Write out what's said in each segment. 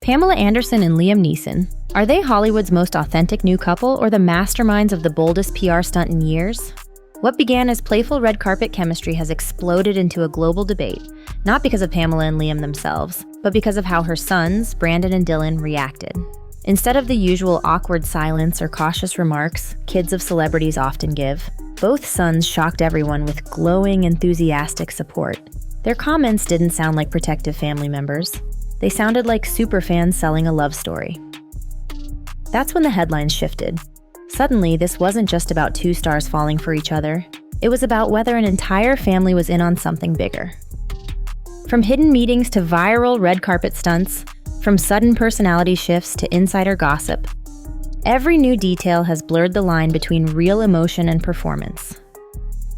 Pamela Anderson and Liam Neeson, are they Hollywood's most authentic new couple or the masterminds of the boldest PR stunt in years? What began as playful red carpet chemistry has exploded into a global debate, not because of Pamela and Liam themselves, but because of how her sons, Brandon and Dylan, reacted. Instead of the usual awkward silence or cautious remarks kids of celebrities often give, both sons shocked everyone with glowing, enthusiastic support. Their comments didn't sound like protective family members. They sounded like superfans selling a love story. That's when the headlines shifted. Suddenly, this wasn't just about two stars falling for each other. It was about whether an entire family was in on something bigger. From hidden meetings to viral red carpet stunts, from sudden personality shifts to insider gossip, every new detail has blurred the line between real emotion and performance.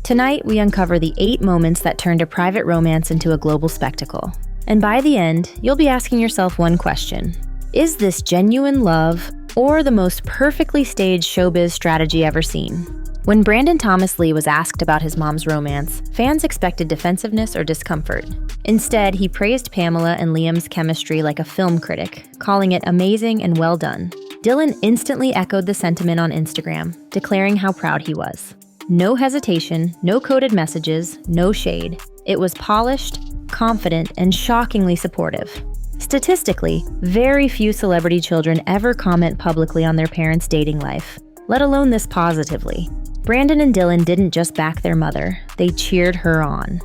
Tonight, we uncover the 8 moments that turned a private romance into a global spectacle. And by the end, you'll be asking yourself one question. Is this genuine love or the most perfectly staged showbiz strategy ever seen? When Brandon Thomas Lee was asked about his mom's romance, fans expected defensiveness or discomfort. Instead, he praised Pamela and Liam's chemistry like a film critic, calling it amazing and well done. Dylan instantly echoed the sentiment on Instagram, declaring how proud he was. No hesitation, no coded messages, no shade. It was polished, confident, and shockingly supportive. Statistically, very few celebrity children ever comment publicly on their parents' dating life, let alone this positively. Brandon and Dylan didn't just back their mother, they cheered her on.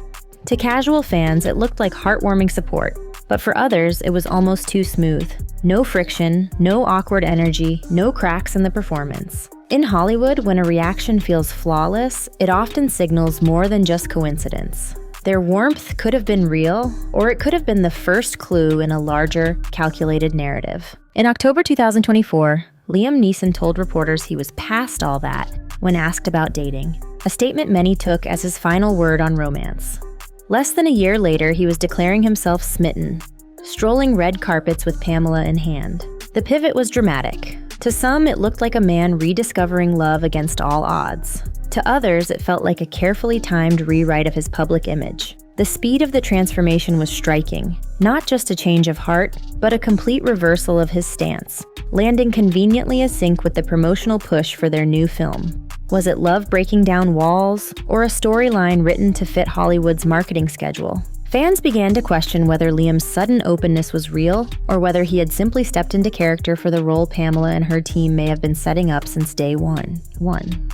To casual fans, it looked like heartwarming support, but for others, it was almost too smooth. No friction, no awkward energy, no cracks in the performance. In Hollywood, when a reaction feels flawless, it often signals more than just coincidence. Their warmth could have been real, or it could have been the first clue in a larger, calculated narrative. In October 2024, Liam Neeson told reporters he was past all that when asked about dating, a statement many took as his final word on romance. Less than a year later, he was declaring himself smitten, strolling red carpets with Pamela in hand. The pivot was dramatic. To some, it looked like a man rediscovering love against all odds. To others, it felt like a carefully timed rewrite of his public image. The speed of the transformation was striking, not just a change of heart, but a complete reversal of his stance, landing conveniently in sync with the promotional push for their new film. Was it love breaking down walls, or a storyline written to fit Hollywood's marketing schedule? Fans began to question whether Liam's sudden openness was real, or whether he had simply stepped into character for the role Pamela and her team may have been setting up since day one.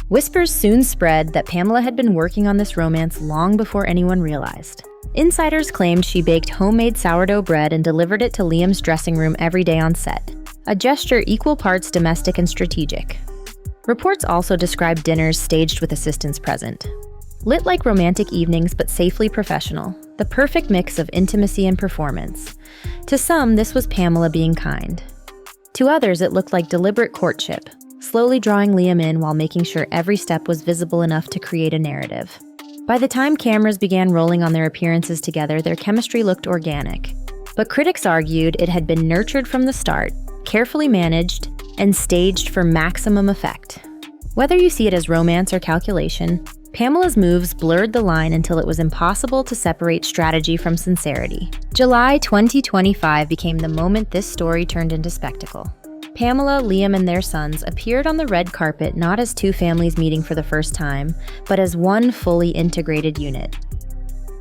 Whispers soon spread that Pamela had been working on this romance long before anyone realized. Insiders claimed she baked homemade sourdough bread and delivered it to Liam's dressing room every day on set, a gesture equal parts domestic and strategic. Reports also described dinners staged with assistants present. Lit like romantic evenings but safely professional, the perfect mix of intimacy and performance. To some, this was Pamela being kind. To others, it looked like deliberate courtship, slowly drawing Liam in while making sure every step was visible enough to create a narrative. By the time cameras began rolling on their appearances together, their chemistry looked organic. But critics argued it had been nurtured from the start, carefully managed, and staged for maximum effect. Whether you see it as romance or calculation, Pamela's moves blurred the line until it was impossible to separate strategy from sincerity. July 2025 became the moment this story turned into spectacle. Pamela, Liam, and their sons appeared on the red carpet not as two families meeting for the first time, but as one fully integrated unit.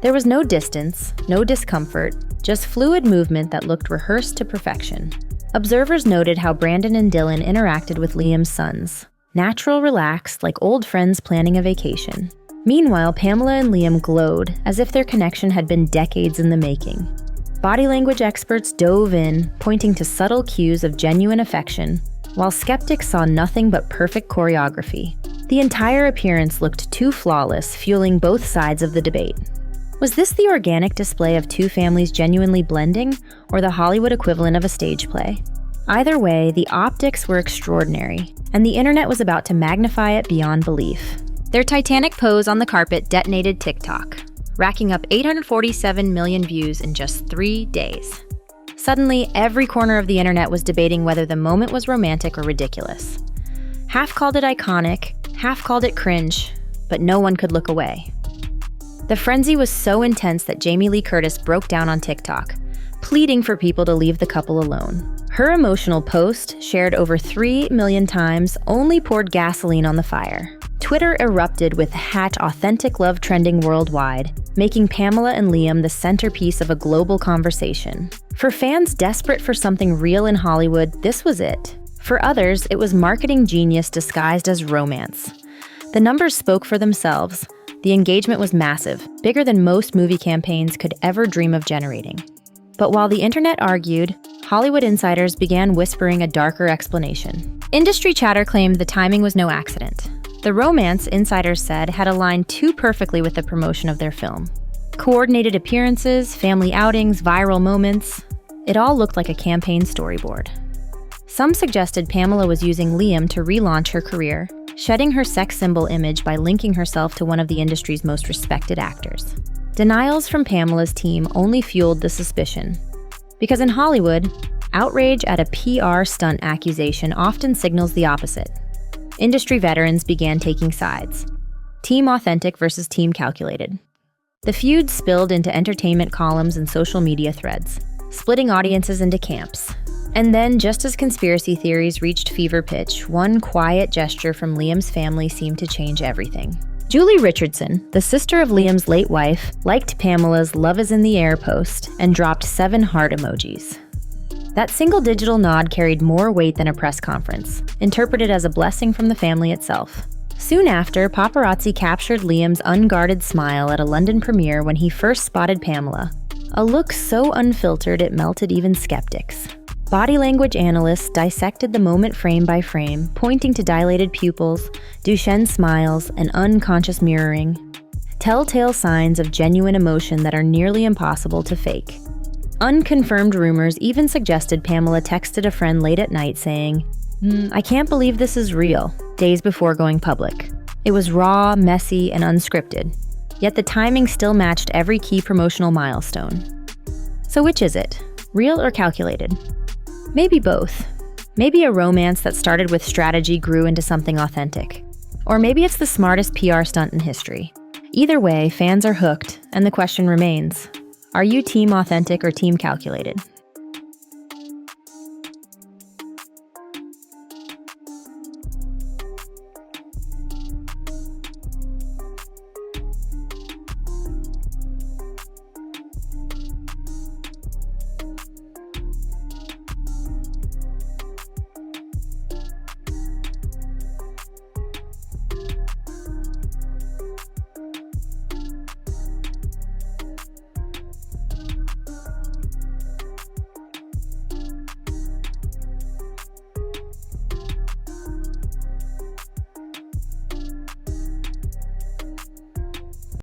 There was no distance, no discomfort, just fluid movement that looked rehearsed to perfection. Observers noted how Brandon and Dylan interacted with Liam's sons. Natural, relaxed, like old friends planning a vacation. Meanwhile, Pamela and Liam glowed, as if their connection had been decades in the making. Body language experts dove in, pointing to subtle cues of genuine affection, while skeptics saw nothing but perfect choreography. The entire appearance looked too flawless, fueling both sides of the debate. Was this the organic display of two families genuinely blending, or the Hollywood equivalent of a stage play? Either way, the optics were extraordinary, and the internet was about to magnify it beyond belief. Their titanic pose on the carpet detonated TikTok, racking up 847 million views in just 3 days. Suddenly, every corner of the internet was debating whether the moment was romantic or ridiculous. Half called it iconic, half called it cringe, but no one could look away. The frenzy was so intense that Jamie Lee Curtis broke down on TikTok, pleading for people to leave the couple alone. Her emotional post, shared over 3 million times, only poured gasoline on the fire. Twitter erupted with #authentic love trending worldwide, making Pamela and Liam the centerpiece of a global conversation. For fans desperate for something real in Hollywood, this was it. For others, it was marketing genius disguised as romance. The numbers spoke for themselves. The engagement was massive, bigger than most movie campaigns could ever dream of generating. But while the internet argued, Hollywood insiders began whispering a darker explanation. Industry chatter claimed the timing was no accident. The romance, insiders said, had aligned too perfectly with the promotion of their film. Coordinated appearances, family outings, viral moments. It all looked like a campaign storyboard. Some suggested Pamela was using Liam to relaunch her career, shedding her sex symbol image by linking herself to one of the industry's most respected actors. Denials from Pamela's team only fueled the suspicion. Because in Hollywood, outrage at a PR stunt accusation often signals the opposite. Industry veterans began taking sides. Team authentic versus team calculated. The feud spilled into entertainment columns and social media threads, splitting audiences into camps. And then, just as conspiracy theories reached fever pitch, one quiet gesture from Liam's family seemed to change everything. Julie Richardson, the sister of Liam's late wife, liked Pamela's "Love is in the air" post and dropped 7 heart emojis. That single digital nod carried more weight than a press conference, interpreted as a blessing from the family itself. Soon after, paparazzi captured Liam's unguarded smile at a London premiere when he first spotted Pamela, a look so unfiltered it melted even skeptics. Body language analysts dissected the moment frame by frame, pointing to dilated pupils, Duchenne smiles, and unconscious mirroring, telltale signs of genuine emotion that are nearly impossible to fake. Unconfirmed rumors even suggested Pamela texted a friend late at night saying, "I can't believe this is real," days before going public. It was raw, messy, and unscripted, yet the timing still matched every key promotional milestone. So which is it? Real or calculated? Maybe both. Maybe a romance that started with strategy grew into something authentic. Or maybe it's the smartest PR stunt in history. Either way, fans are hooked, and the question remains, are you team authentic or team calculated?